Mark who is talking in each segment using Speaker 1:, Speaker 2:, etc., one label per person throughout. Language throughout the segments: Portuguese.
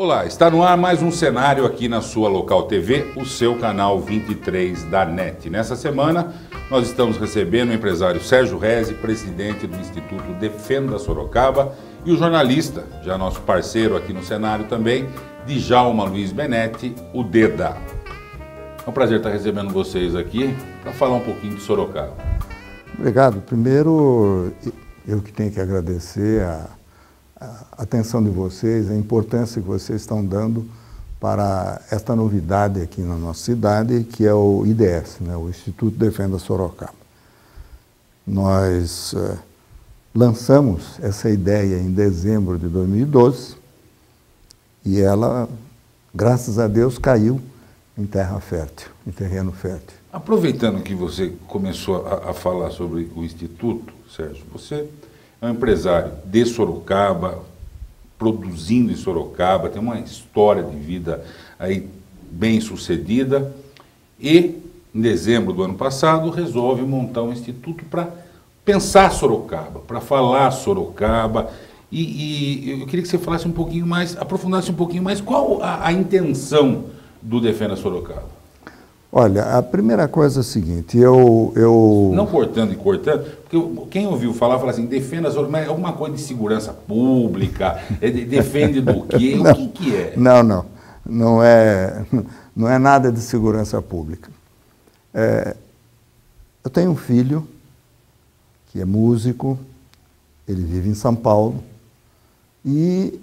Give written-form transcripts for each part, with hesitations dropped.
Speaker 1: Olá, está no ar mais um cenário aqui na sua Local TV, o seu canal 23 da NET. Nessa semana, nós estamos recebendo o empresário Sérgio Reze, presidente do Instituto Defenda Sorocaba, e o jornalista, já nosso parceiro aqui no cenário também, Djalma Luiz Benetti, o Deda. É um prazer estar recebendo vocês aqui para falar um pouquinho de Sorocaba.
Speaker 2: Obrigado. Primeiro, eu que tenho que agradecer a atenção de vocês, a importância que vocês estão dando para esta novidade aqui na nossa cidade, que é o IDS, né, o Instituto Defenda Sorocaba. Nós lançamos essa ideia em dezembro de 2012 e ela, graças a Deus, caiu em terra fértil, em terreno fértil.
Speaker 1: Aproveitando que você começou a falar sobre o Instituto, Sérgio, você é um empresário de Sorocaba, produzindo em Sorocaba, tem uma história de vida aí bem sucedida e, em dezembro do ano passado, resolve montar um instituto para pensar Sorocaba, para falar Sorocaba e eu queria que você falasse um pouquinho mais, aprofundasse um pouquinho mais qual a intenção do Defenda Sorocaba.
Speaker 2: Olha, a primeira coisa é a seguinte, eu...
Speaker 1: Não cortando e cortando, porque quem ouviu falar, fala assim, defenda Sorocaba, alguma coisa de segurança pública, defende do quê?
Speaker 2: Não,
Speaker 1: o que é?
Speaker 2: Não é nada de segurança pública. Eu tenho um filho que é músico, ele vive em São Paulo e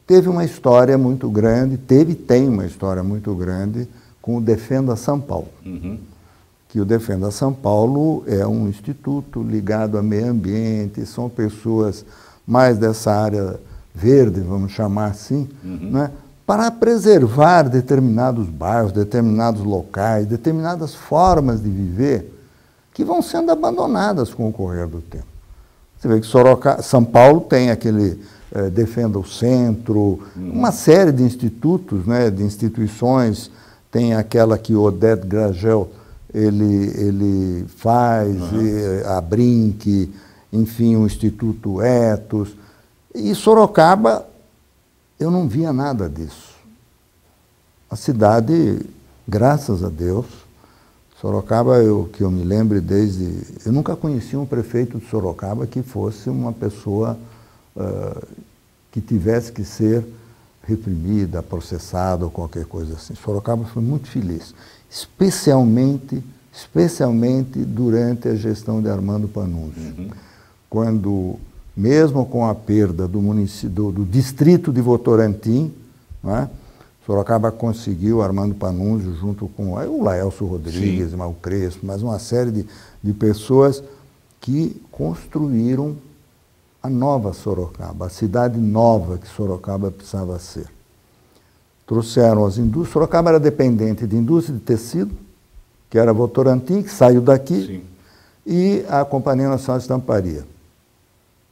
Speaker 2: teve uma história muito grande, tem uma história muito grande com o Defenda São Paulo.
Speaker 1: Uhum.
Speaker 2: Que o Defenda São Paulo é um instituto ligado ao meio ambiente, são pessoas mais dessa área verde, vamos chamar assim, né, para preservar determinados bairros, determinados locais, determinadas formas de viver que vão sendo abandonadas com o correr do tempo. Você vê que São Paulo tem aquele... Defenda o Centro, uma série de institutos, né, de instituições, tem aquela que o Oded Gragel ele faz, a Brinque, enfim, o Instituto Etos. E Sorocaba, eu não via nada disso. A cidade, graças a Deus, Sorocaba, que eu me lembro desde... Eu nunca conheci um prefeito de Sorocaba que fosse uma pessoa... que tivesse que ser reprimida, processada ou qualquer coisa assim. Sorocaba foi muito feliz, especialmente durante a gestão de Armando Panunzio, quando, mesmo com a perda do distrito de Votorantim, né, Sorocaba conseguiu, Armando Panunzio, junto com o Laelso Rodrigues, o Crespo, mas uma série de pessoas que construíram a nova Sorocaba, a cidade nova que Sorocaba precisava ser. Trouxeram as indústrias. Sorocaba era dependente de indústria de tecido, que era Votorantim, que saiu daqui, e a Companhia Nacional de Estamparia.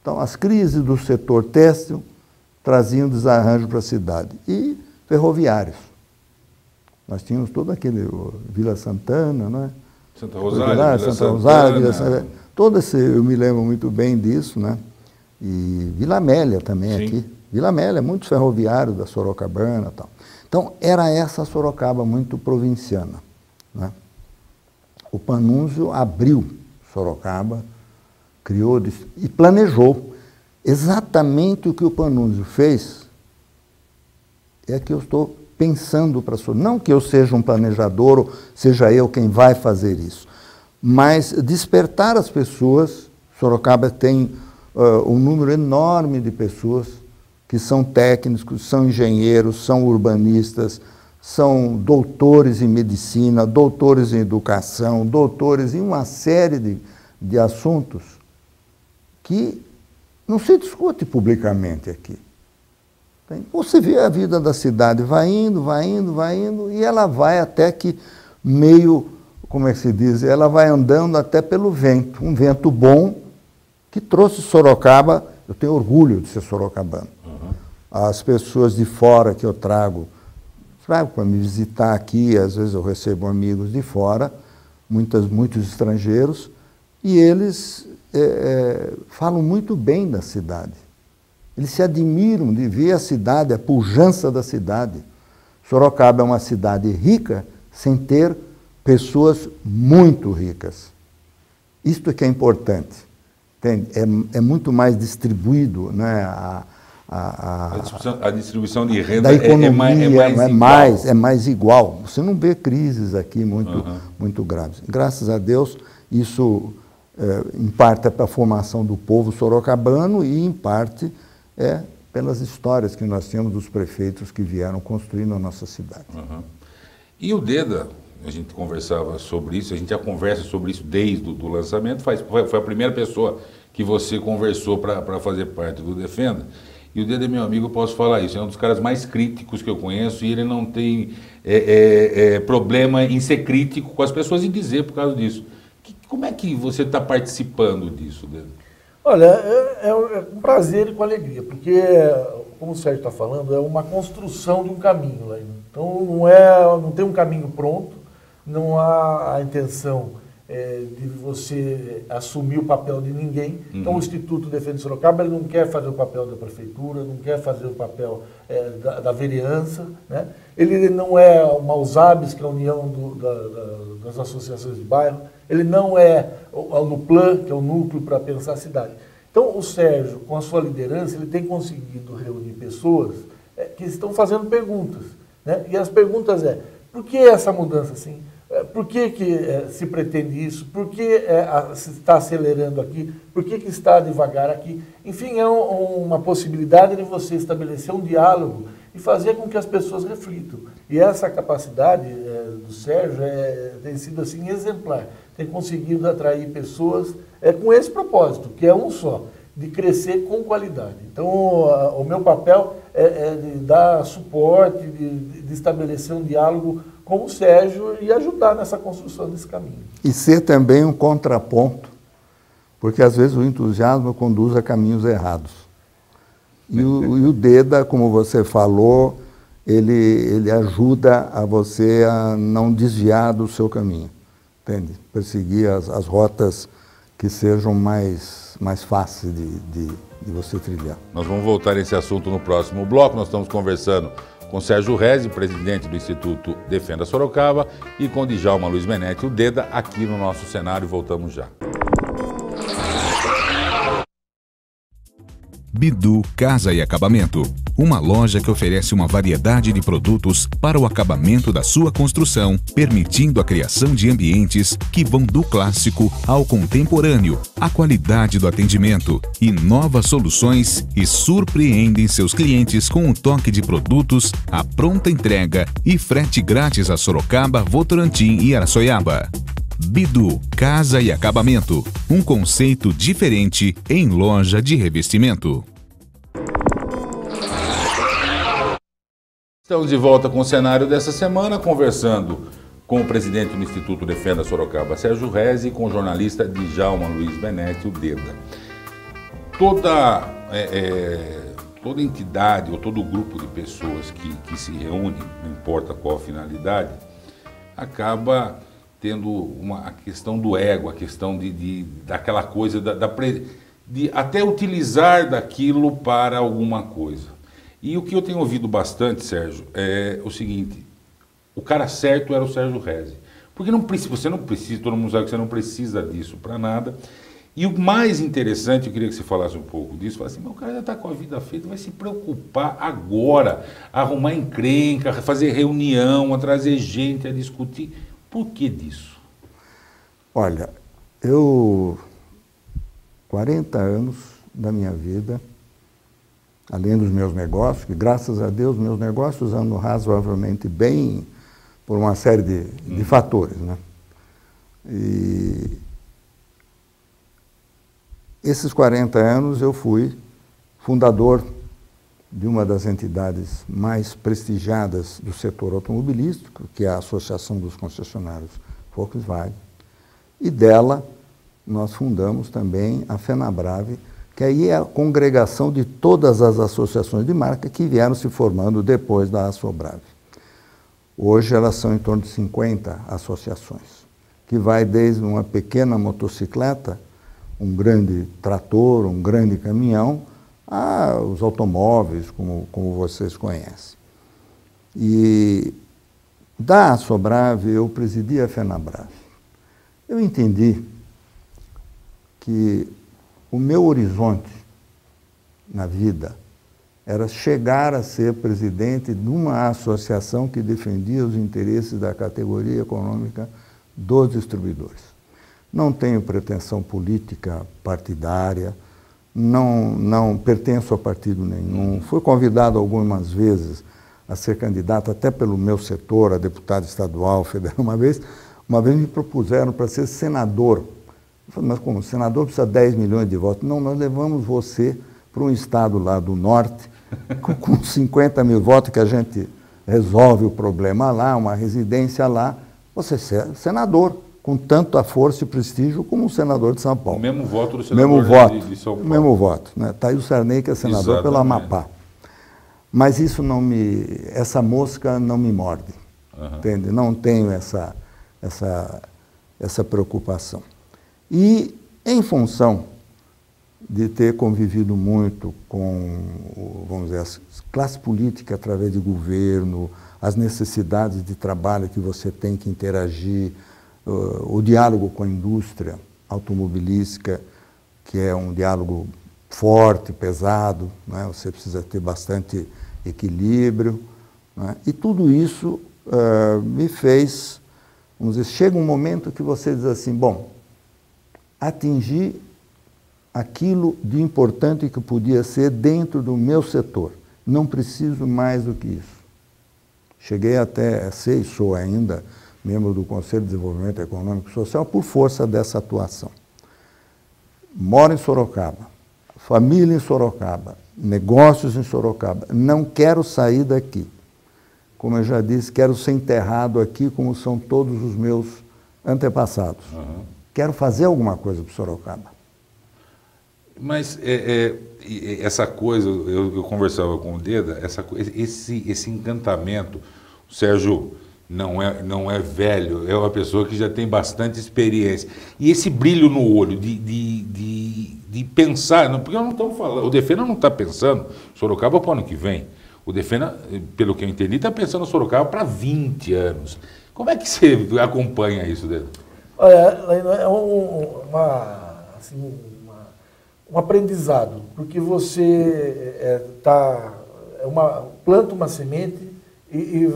Speaker 2: Então, as crises do setor têxtil traziam desarranjo para a cidade. E ferroviários. Nós tínhamos todo aquele Vila Santana, né?
Speaker 1: Santa Rosália,
Speaker 2: Vila Santana. Todo esse, eu me lembro muito bem disso, né? E Vila Amélia também aqui. Vila Amélia, muitos ferroviários da Sorocabana e tal. Então, era essa Sorocaba muito provinciana, né? O Panunzio abriu Sorocaba, criou e planejou. Exatamente o que o Panunzio fez é que eu estou pensando para Sorocaba. Não que eu seja um planejador, ou seja eu quem vai fazer isso, mas despertar as pessoas. Sorocaba tem... um número enorme de pessoas que são técnicos, são engenheiros, são urbanistas, são doutores em medicina, doutores em educação, doutores em uma série de assuntos que não se discute publicamente aqui. Você vê a vida da cidade vai indo, e ela vai até que meio, como é que se diz, ela vai andando até pelo vento, um vento bom, que trouxe Sorocaba, eu tenho orgulho de ser sorocabano. As pessoas de fora que eu trago para me visitar aqui, às vezes eu recebo amigos de fora, muitos estrangeiros, e eles falam muito bem da cidade. Eles se admiram de ver a cidade, a pujança da cidade. Sorocaba é uma cidade rica sem ter pessoas muito ricas. Isto é que é importante. É muito mais distribuído, né?
Speaker 1: A distribuição de renda
Speaker 2: da economia
Speaker 1: é
Speaker 2: mais igual. Você não vê crises aqui muito graves. Graças a Deus, isso em parte é para a formação do povo sorocabano e em parte é pelas histórias que nós temos dos prefeitos que vieram construindo a nossa cidade.
Speaker 1: E o Deda, a gente conversava sobre isso, a gente já conversa sobre isso desde o lançamento, foi a primeira pessoa que você conversou para fazer parte do Defenda. E o Deda é meu amigo, eu posso falar isso, é um dos caras mais críticos que eu conheço e ele não tem problema em ser crítico com as pessoas e dizer por causa disso. Como é que você está participando disso, Deda?
Speaker 3: Olha, é um prazer e com alegria, porque, como o Sérgio está falando, é uma construção de um caminho lá. Então não tem um caminho pronto, não há a intenção de você assumir o papel de ninguém. Então o Instituto Defende Sorocaba ele não quer fazer o papel da prefeitura, não quer fazer o papel da vereança, né? Ele não é uma USABS, que é a União das Associações de Bairro, ele não é o NUPLAN, que é o Núcleo para Pensar a Cidade. Então o Sérgio, com a sua liderança, ele tem conseguido reunir pessoas que estão fazendo perguntas, né? E as perguntas por que essa mudança assim? Por que se pretende isso? Por que se está acelerando aqui? Por que está devagar aqui? Enfim, é uma possibilidade de você estabelecer um diálogo e fazer com que as pessoas reflitam. E essa capacidade do Sérgio tem sido assim exemplar. Tem conseguido atrair pessoas com esse propósito, que é um só, de crescer com qualidade. Então, o meu papel é de dar suporte, de estabelecer um diálogo com o Sérgio e ajudar nessa construção desse caminho.
Speaker 2: E ser também um contraponto, porque às vezes o entusiasmo conduz a caminhos errados. E o Deda, como você falou, ele ajuda a você a não desviar do seu caminho, entende? Perseguir as rotas que sejam mais fáceis de você trilhar.
Speaker 1: Nós vamos voltar a esse assunto no próximo bloco. Nós estamos conversando com Sérgio Rezi, presidente do Instituto Defenda Sorocaba, e com Djalma Luiz Menetti, o Deda, aqui no nosso cenário. Voltamos já.
Speaker 4: Bidu Casa e Acabamento, uma loja que oferece uma variedade de produtos para o acabamento da sua construção, permitindo a criação de ambientes que vão do clássico ao contemporâneo, a qualidade do atendimento e novas soluções e surpreendem seus clientes com um toque de produtos, a pronta entrega e frete grátis a Sorocaba, Votorantim e Araçoiaba. Bidu Casa e Acabamento, um conceito diferente em loja de revestimento.
Speaker 1: Estamos de volta com o cenário dessa semana, conversando com o presidente do Instituto Defenda Sorocaba, Sérgio Rezi, e com o jornalista Djalma Luiz Menetti, o Deda. Toda entidade ou todo grupo de pessoas que se reúne, não importa qual a finalidade, acaba tendo a questão do ego, a questão daquela coisa, de até utilizar daquilo para alguma coisa. E o que eu tenho ouvido bastante, Sérgio, é o seguinte: o cara certo era o Sérgio Rezi. Porque você não precisa, todo mundo sabe que você não precisa disso para nada. E o mais interessante, eu queria que você falasse um pouco disso, falar assim, mas o cara já está com a vida feita, vai se preocupar agora, arrumar encrenca, fazer reunião, a trazer gente, a discutir. Por que disso?
Speaker 2: Olha, 40 anos da minha vida, além dos meus negócios, que graças a Deus meus negócios andam razoavelmente bem por uma série de fatores, né? E esses 40 anos eu fui fundador de uma das entidades mais prestigiadas do setor automobilístico, que é a Associação dos Concessionários Volkswagen, e dela nós fundamos também a FenaBrave, que aí é a congregação de todas as associações de marca que vieram se formando depois da Assobrave. Hoje elas são em torno de 50 associações, que vai desde uma pequena motocicleta, um grande trator, um grande caminhão, os automóveis, como vocês conhecem. E da Assobrave eu presidi a FENABRAVE. Eu entendi que o meu horizonte na vida era chegar a ser presidente de uma associação que defendia os interesses da categoria econômica dos distribuidores. Não tenho pretensão política partidária, não pertenço a partido nenhum. Fui convidado algumas vezes a ser candidato até pelo meu setor, a deputado estadual, federal. Uma vez me propuseram para ser senador. Eu falei, mas como? O senador precisa de 10 milhões de votos. Não, nós levamos você para um estado lá do norte, com 50 mil votos, que a gente resolve o problema lá, uma residência lá. Você é senador, com tanta força e prestígio como o senador de São Paulo.
Speaker 1: O mesmo voto do senador de São Paulo.
Speaker 2: O mesmo voto. Né? Tá aí o Sarney, que é senador pelo Amapá. Mas isso essa mosca não me morde, entende? Não tenho essa preocupação. E, em função de ter convivido muito com, vamos dizer, a classe política através de governo, as necessidades de trabalho que você tem que interagir, o diálogo com a indústria automobilística, que é um diálogo forte, pesado, né? Você precisa ter bastante equilíbrio, né? E tudo isso me fez, vamos dizer, chega um momento que você diz assim, bom, atingir aquilo de importante que podia ser dentro do meu setor. Não preciso mais do que isso. Cheguei até a ser, e sou ainda, membro do Conselho de Desenvolvimento Econômico e Social por força dessa atuação. Moro em Sorocaba, família em Sorocaba, negócios em Sorocaba. Não quero sair daqui. Como eu já disse, quero ser enterrado aqui como são todos os meus antepassados. Quero fazer alguma coisa para Sorocaba.
Speaker 1: Mas essa coisa, eu conversava com o Deda, esse encantamento, o Sérgio não é velho, é uma pessoa que já tem bastante experiência. E esse brilho no olho de pensar, porque nós não estamos falando, o Defena não está pensando Sorocaba para o ano que vem. O Defena, pelo que eu entendi, está pensando Sorocaba para 20 anos. Como é que você acompanha isso, Deda?
Speaker 3: Olha, é um aprendizado, porque você planta uma semente e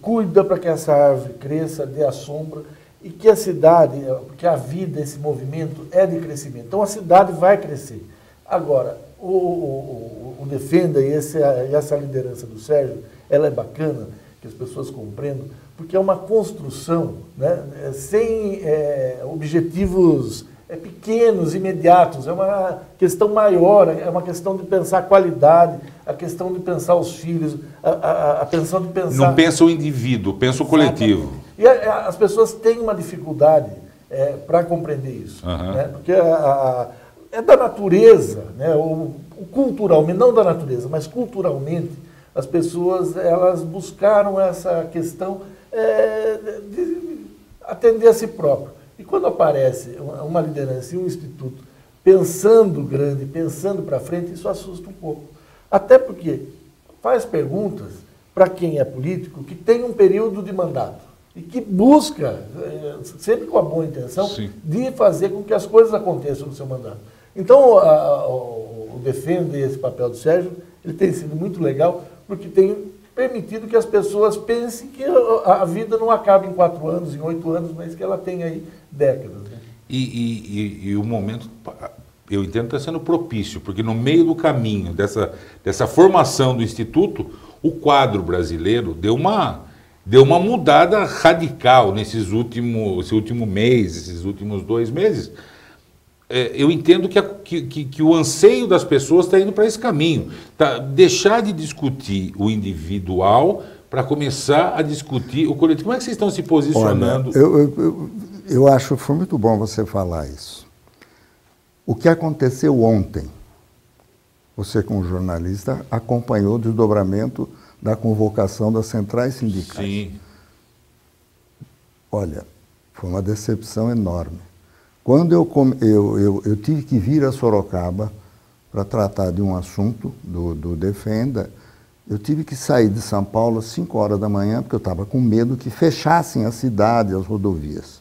Speaker 3: cuida para que essa árvore cresça, dê a sombra, e que a cidade, porque a vida, esse movimento é de crescimento. Então a cidade vai crescer. Agora, o Defenda e essa liderança do Sérgio, ela é bacana, que as pessoas compreendam, porque é uma construção, né, sem objetivos pequenos, imediatos, é uma questão maior, é uma questão de pensar a qualidade, a questão de pensar os filhos, a questão de pensar...
Speaker 1: Não pensa o indivíduo, pensa o coletivo.
Speaker 3: E as pessoas têm uma dificuldade para compreender isso, né? Porque é da natureza, né? Culturalmente, não da natureza, mas culturalmente, as pessoas elas buscaram essa questão de atender a si próprio. E quando aparece uma liderança e um instituto pensando grande, pensando para frente, isso assusta um pouco. Até porque faz perguntas para quem é político que tem um período de mandato e que busca, sempre com a boa intenção, sim, de fazer com que as coisas aconteçam no seu mandato. Então, o Defenda e esse papel do Sérgio, ele tem sido muito legal, porque tem permitido que as pessoas pensem que a vida não acaba em 4 anos, em 8 anos, mas que ela tem aí décadas. Né?
Speaker 1: E o momento, eu entendo, está sendo propício, porque no meio do caminho dessa formação do Instituto, o quadro brasileiro deu uma mudada radical esse último mês, esses últimos 2 meses. Eu entendo que o anseio das pessoas está indo para esse caminho. Deixar de discutir o individual para começar a discutir o coletivo. Como é que vocês estão se posicionando?
Speaker 2: Olha, eu acho que foi muito bom você falar isso. O que aconteceu ontem, você como jornalista acompanhou o desdobramento da convocação das centrais sindicais.
Speaker 1: Sim.
Speaker 2: Olha, foi uma decepção enorme. Quando eu tive que vir a Sorocaba para tratar de um assunto do Defenda, eu tive que sair de São Paulo às 5 horas da manhã, porque eu estava com medo que fechassem a cidade, as rodovias.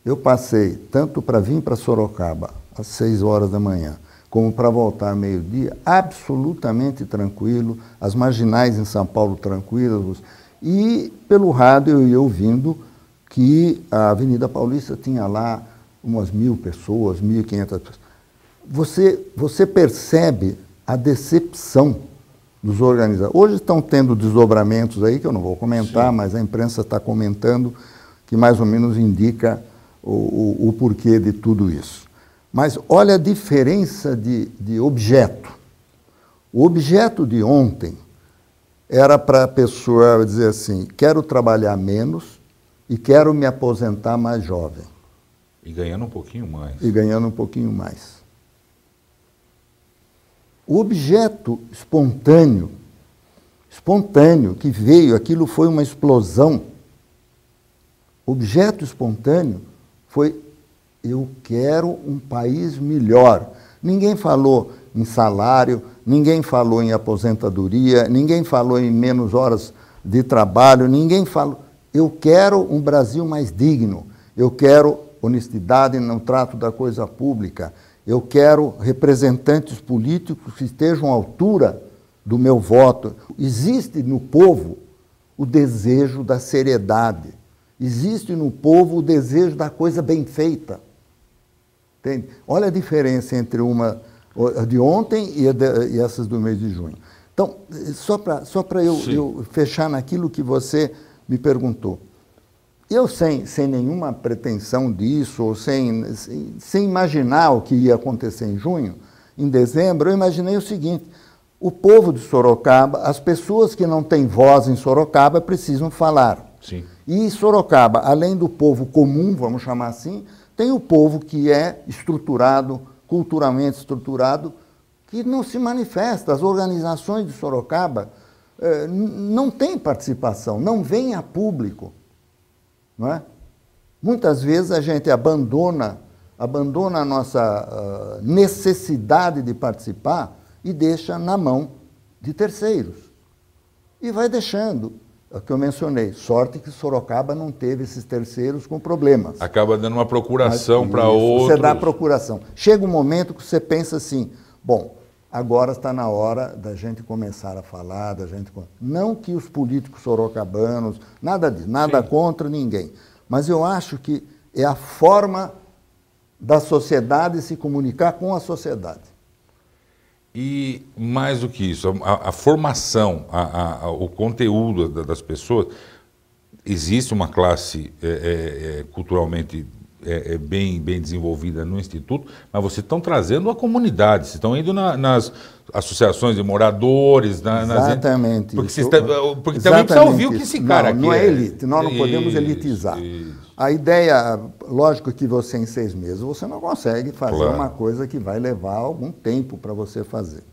Speaker 2: Eu passei tanto para vir para Sorocaba às 6 horas da manhã, como para voltar meio-dia, absolutamente tranquilo, as marginais em São Paulo tranquilas, e pelo rádio eu ia ouvindo que a Avenida Paulista tinha lá umas 1.000 pessoas, 1.500 pessoas. Você percebe a decepção dos organizadores. Hoje estão tendo desdobramentos aí, que eu não vou comentar, sim, mas a imprensa está comentando, que mais ou menos indica o porquê de tudo isso. Mas olha a diferença de objeto. O objeto de ontem era para a pessoa dizer assim, quero trabalhar menos e quero me aposentar mais jovem.
Speaker 1: E ganhando um pouquinho mais.
Speaker 2: E ganhando um pouquinho mais. O objeto espontâneo que veio, aquilo foi uma explosão. Objeto espontâneo foi, eu quero um país melhor. Ninguém falou em salário, ninguém falou em aposentadoria, ninguém falou em menos horas de trabalho, ninguém falou. Eu quero um Brasil mais digno, eu quero honestidade no trato da coisa pública, eu quero representantes políticos que estejam à altura do meu voto. Existe no povo o desejo da seriedade, existe no povo o desejo da coisa bem feita. Entende? Olha a diferença entre uma de ontem e essas do mês de junho. Então, só para eu fechar naquilo que você me perguntou. Eu, sem nenhuma pretensão disso, ou sem imaginar o que ia acontecer em junho, em dezembro, eu imaginei o seguinte, o povo de Sorocaba, as pessoas que não têm voz em Sorocaba precisam falar.
Speaker 1: Sim.
Speaker 2: E Sorocaba, além do povo comum, vamos chamar assim, tem o povo que é estruturado, culturalmente estruturado, que não se manifesta. As organizações de Sorocaba não têm participação, não vêm a público. Não é? Muitas vezes a gente abandona a nossa necessidade de participar e deixa na mão de terceiros. E vai deixando. É o que eu mencionei, sorte que Sorocaba não teve esses terceiros com problemas.
Speaker 1: Acaba dando uma procuração para outros.
Speaker 2: Você dá procuração. Chega um momento que você pensa assim, bom, agora está na hora da gente começar a falar, não que os políticos sorocabanos, nada disso, nada sim, contra ninguém, mas eu acho que é a forma da sociedade se comunicar com a sociedade.
Speaker 1: E mais do que isso, a formação, o conteúdo das pessoas, existe uma classe culturalmente bem desenvolvida no Instituto, mas vocês estão trazendo a comunidade, vocês estão indo nas associações de moradores.
Speaker 2: Exatamente.
Speaker 1: Porque também precisa ouvir o que esse cara aqui
Speaker 2: não é elite, nós não podemos elitizar. A ideia, lógico que você em 6 meses, você não consegue fazer uma coisa que vai levar algum tempo para você fazer.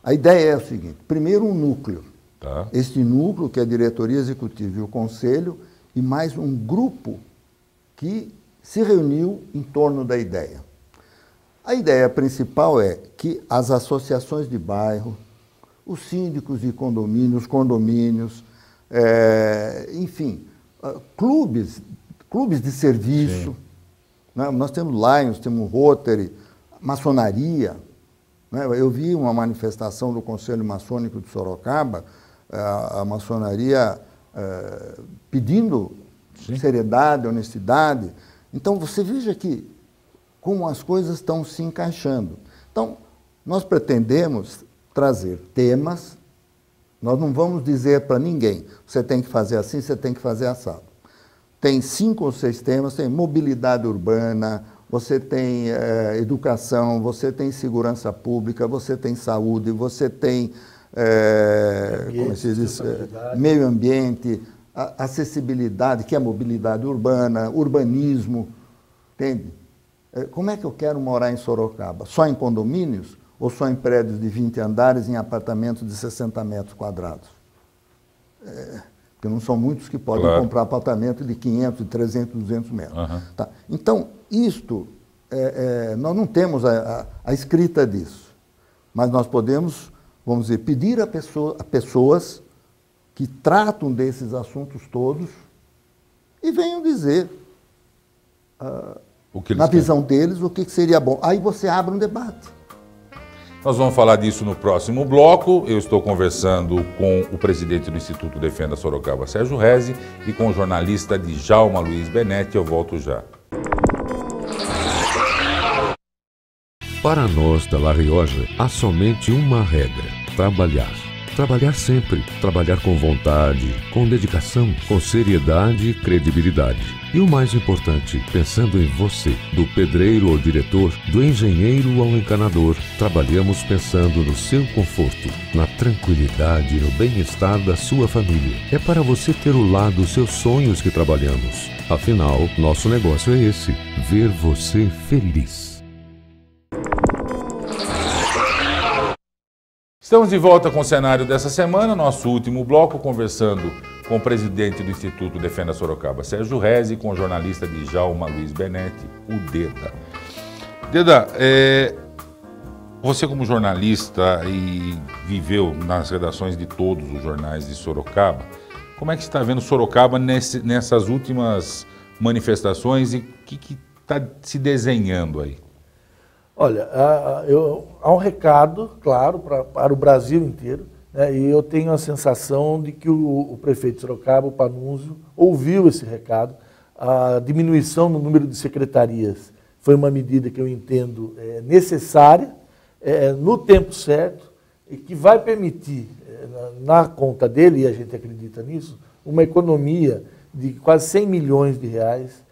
Speaker 2: A ideia é o seguinte, primeiro um núcleo.
Speaker 1: Tá.
Speaker 2: Este núcleo, que é a diretoria executiva e o conselho, e mais um grupo que se reuniu em torno da ideia. A ideia principal é que as associações de bairro, os síndicos de condomínios, enfim, clubes de serviço, né? Nós temos Lions, temos Rotary, maçonaria, né? Eu vi uma manifestação do Conselho Maçônico de Sorocaba, a maçonaria pedindo seriedade, honestidade. Então, você veja que como as coisas estão se encaixando. Então, nós pretendemos trazer temas, nós não vamos dizer para ninguém, você tem que fazer assim, você tem que fazer assado. Tem 5 ou 6 temas, tem mobilidade urbana, você tem educação, você tem segurança pública, você tem saúde, você tem como se diz, meio ambiente, acessibilidade, que é mobilidade urbana, urbanismo, entende? Como é que eu quero morar em Sorocaba? Só em condomínios ou só em prédios de 20 andares, em apartamentos de 60 metros quadrados? Porque não são muitos que podem comprar apartamento de 500, 300, 200 metros. Tá. Então, isto, nós não temos a escrita disso. mas nós podemos, vamos dizer, pedir a pessoas que tratam desses assuntos todos e venham dizer, na visão deles, o que seria bom. Aí você abre um debate.
Speaker 1: Nós vamos falar disso no próximo bloco. Eu estou conversando com o presidente do Instituto Defenda Sorocaba, Sérgio Rezi, e com o jornalista Djalma Luiz Benetti. Eu volto já.
Speaker 5: Para nós da La Rioja, há somente uma regra: trabalhar. Trabalhar sempre, trabalhar com vontade, com dedicação, com seriedade e credibilidade. E o mais importante, pensando em você, do pedreiro ao diretor, do engenheiro ao encanador, trabalhamos pensando no seu conforto, na tranquilidade e no bem-estar da sua família. É para você ter o lar dos seus sonhos que trabalhamos. Afinal, nosso negócio é esse: ver você feliz.
Speaker 1: Estamos de volta com o cenário dessa semana, nosso último bloco, conversando com o presidente do Instituto Defenda Sorocaba, Sérgio Rezi, e com o jornalista Djalma Luiz Benetti, o Deda. Deda, você como jornalista e viveu nas redações de todos os jornais de Sorocaba, como é que você está vendo Sorocaba nessas últimas manifestações e o que está se desenhando aí?
Speaker 3: Olha, há um recado, claro, para o Brasil inteiro, né, e eu tenho a sensação de que o prefeito de Sorocaba, o Panunzio, ouviu esse recado. A diminuição no número de secretarias foi uma medida que eu entendo necessária, no tempo certo, e que vai permitir, na conta dele, e a gente acredita nisso, uma economia de quase 100 milhões de reais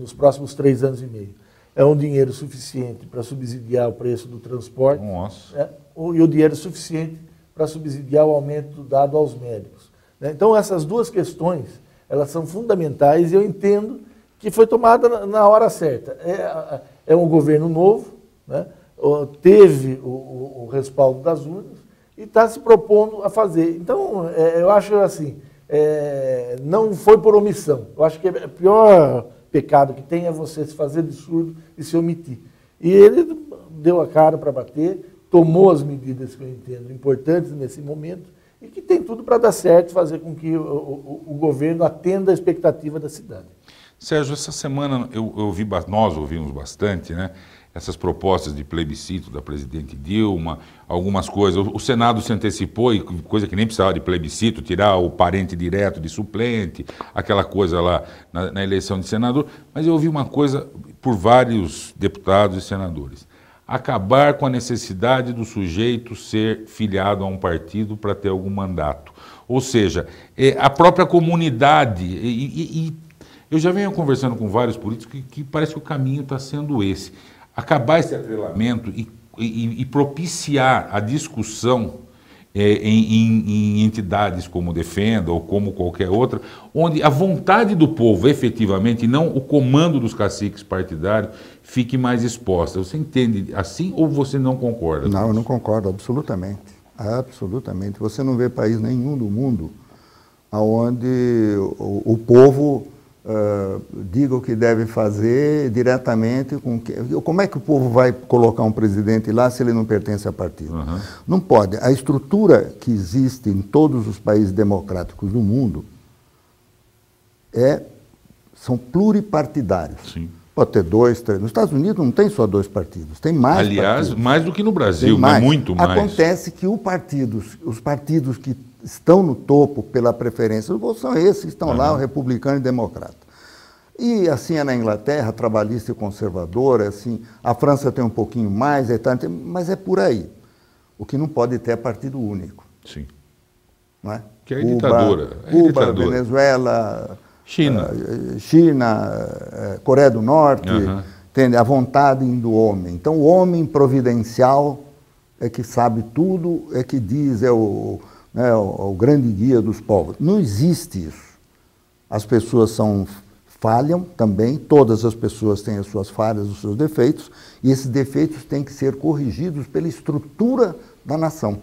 Speaker 3: nos próximos 3 anos e meio. É um dinheiro suficiente para subsidiar o preço do transporte.
Speaker 1: Nossa.
Speaker 3: E o dinheiro suficiente para subsidiar o aumento dado aos médicos. Então, essas duas questões, elas são fundamentais e eu entendo que foi tomada na hora certa. É um governo novo, né? Teve o respaldo das urnas e está se propondo a fazer. Então, eu acho assim, não foi por omissão. Eu acho que é pior pecado que tem é você se fazer de surdo e se omitir. E ele deu a cara para bater, tomou as medidas que eu entendo importantes nesse momento e que tem tudo para dar certo, fazer com que o governo atenda a expectativa da cidade.
Speaker 1: Sérgio, essa semana nós ouvimos bastante, né? Essas propostas de plebiscito da presidente Dilma, algumas coisas. O Senado se antecipou, e coisa que nem precisava de plebiscito, tirar o parente direto de suplente, aquela coisa lá na eleição de senador. Mas eu ouvi uma coisa por vários deputados e senadores: acabar com a necessidade do sujeito ser filiado a um partido para ter algum mandato. Ou seja, a própria comunidade. E eu já venho conversando com vários políticos que parece que o caminho está sendo esse. Acabar esse atrelamento e propiciar a discussão em entidades como Defenda ou como qualquer outra, onde a vontade do povo, efetivamente, e não o comando dos caciques partidários, fique mais exposta. Você entende assim ou você não concorda?
Speaker 2: Não, eu não concordo, absolutamente. Absolutamente. Você não vê país nenhum do mundo onde o povo diga o que deve fazer diretamente com como é que o povo vai colocar um presidente lá se ele não pertence a partido? Uhum. Não pode. A estrutura que existe em todos os países democráticos do mundo são pluripartidários. Sim. Pode ter 2, 3. Nos Estados Unidos não tem só 2 partidos, tem mais.
Speaker 1: Aliás,
Speaker 2: partidos.
Speaker 1: Mais do que no Brasil, mas muito mais.
Speaker 2: Acontece que os partidos que estão no topo pela preferência do povo são esses que estão lá, o republicano e democrata. E assim é na Inglaterra, trabalhista e conservadora, assim, a França tem um pouquinho mais, mas é por aí. O que não pode ter é partido único.
Speaker 1: Sim.
Speaker 2: Não é?
Speaker 1: Que é ditadura.
Speaker 2: Cuba, Venezuela, China, Coreia do Norte, entende? A vontade do homem. Então o homem providencial é que sabe tudo, é que diz, o grande guia dos povos. Não existe isso. As pessoas falham também, todas as pessoas têm as suas falhas, os seus defeitos, e esses defeitos têm que ser corrigidos pela estrutura da nação.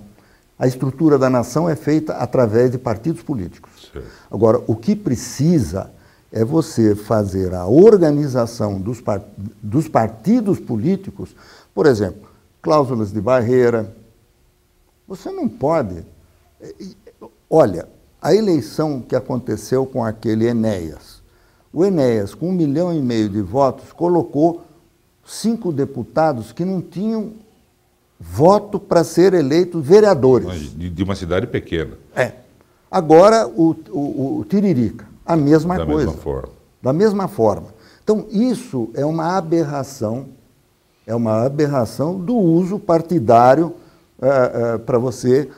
Speaker 2: A estrutura da nação é feita através de partidos políticos. Sim. Agora, o que precisa é você fazer a organização dos partidos políticos. Por exemplo, cláusulas de barreira. Você não pode... Olha, a eleição que aconteceu com aquele Enéas, o Enéas, com 1,5 milhão de votos, colocou 5 deputados que não tinham voto para ser eleitos vereadores.
Speaker 1: De uma cidade pequena.
Speaker 2: Agora, o Tiririca, a mesma coisa.
Speaker 1: Da mesma forma.
Speaker 2: Da mesma forma. Então, isso é uma aberração do uso partidário para você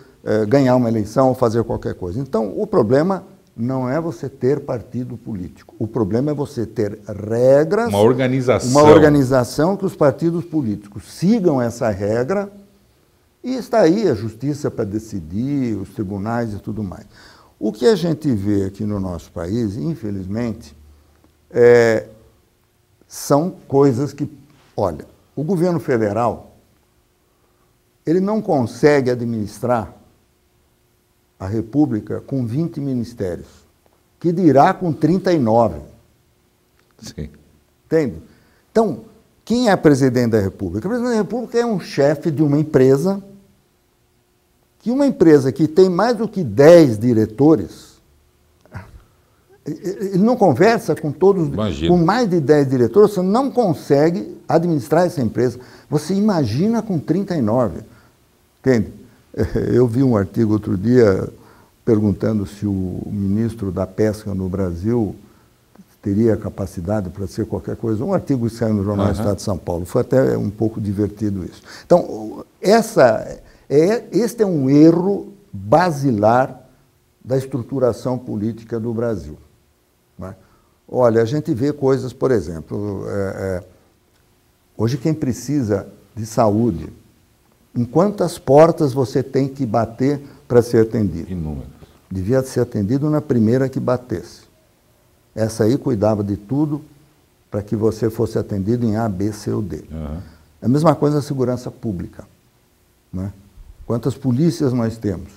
Speaker 2: ganhar uma eleição ou fazer qualquer coisa. Então, o problema não é você ter partido político. O problema é você ter regras...
Speaker 1: Uma organização.
Speaker 2: Uma organização que os partidos políticos sigam essa regra e está aí a justiça para decidir, os tribunais e tudo mais. O que a gente vê aqui no nosso país, infelizmente, são coisas que... Olha, o governo federal, ele não consegue administrar a República com 20 ministérios, que dirá com 39.
Speaker 1: Sim.
Speaker 2: Entende? Então, quem é presidente da República? O presidente da República é um chefe de uma empresa, que uma empresa que tem mais do que 10 diretores, ele não conversa com todos,
Speaker 1: imagina.
Speaker 2: Com mais de 10 diretores, você não consegue administrar essa empresa. Você imagina com 39. Entende? Eu vi um artigo outro dia perguntando se o ministro da Pesca no Brasil teria capacidade para ser qualquer coisa. Um artigo que saiu no Jornal do Estado de São Paulo. Foi até um pouco divertido isso. Então, este é um erro basilar da estruturação política do Brasil. Né? Olha, a gente vê coisas, por exemplo, hoje quem precisa de saúde, em quantas portas você tem que bater para ser atendido?
Speaker 1: Inúmeras.
Speaker 2: Devia ser atendido na primeira que batesse. Essa aí cuidava de tudo para que você fosse atendido em A, B, C ou D. É a mesma coisa a segurança pública. Né? Quantas polícias nós temos?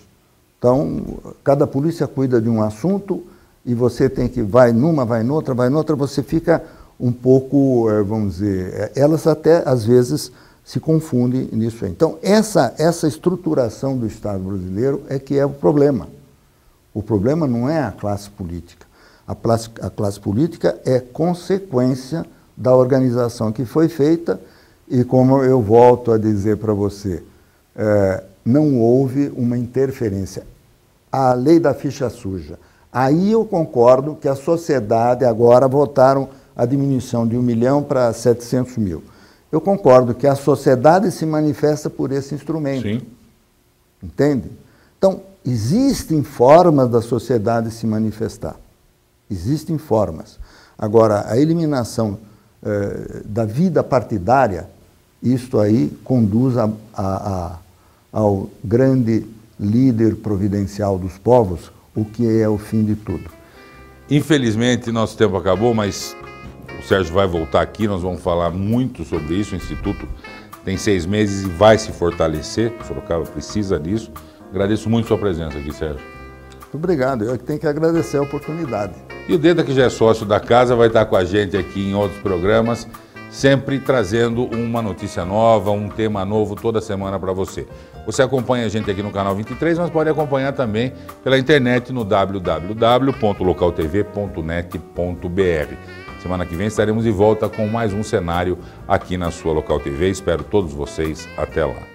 Speaker 2: Então, cada polícia cuida de um assunto e você tem que vai numa, vai noutra, você fica um pouco, vamos dizer, elas até às vezes se confundem nisso aí. Então, essa estruturação do Estado brasileiro é que é o problema. O problema não é a classe política. A classe política é consequência da organização que foi feita e, como eu volto a dizer para você, não houve uma interferência. A lei da ficha suja. Aí eu concordo que a sociedade agora votaram a diminuição de 1 milhão para 700 mil. Eu concordo que a sociedade se manifesta por esse instrumento.
Speaker 1: Sim.
Speaker 2: Entende? Então, existem formas da sociedade se manifestar. Existem formas. Agora, a eliminação da vida partidária, isto aí conduz ao grande líder providencial dos povos, o que é o fim de tudo.
Speaker 1: Infelizmente, nosso tempo acabou, mas o Sérgio vai voltar aqui, nós vamos falar muito sobre isso. O Instituto tem 6 meses e vai se fortalecer. Sorocaba precisa disso. Agradeço muito a sua presença aqui, Sérgio.
Speaker 2: Muito obrigado. Eu tenho que agradecer a oportunidade.
Speaker 1: E o Deda, que já é sócio da casa, vai estar com a gente aqui em outros programas, sempre trazendo uma notícia nova, um tema novo toda semana para você. Você acompanha a gente aqui no canal 23, mas pode acompanhar também pela internet no www.localtv.net.br. Semana que vem estaremos de volta com mais um cenário aqui na sua Local TV. Espero todos vocês. Até lá.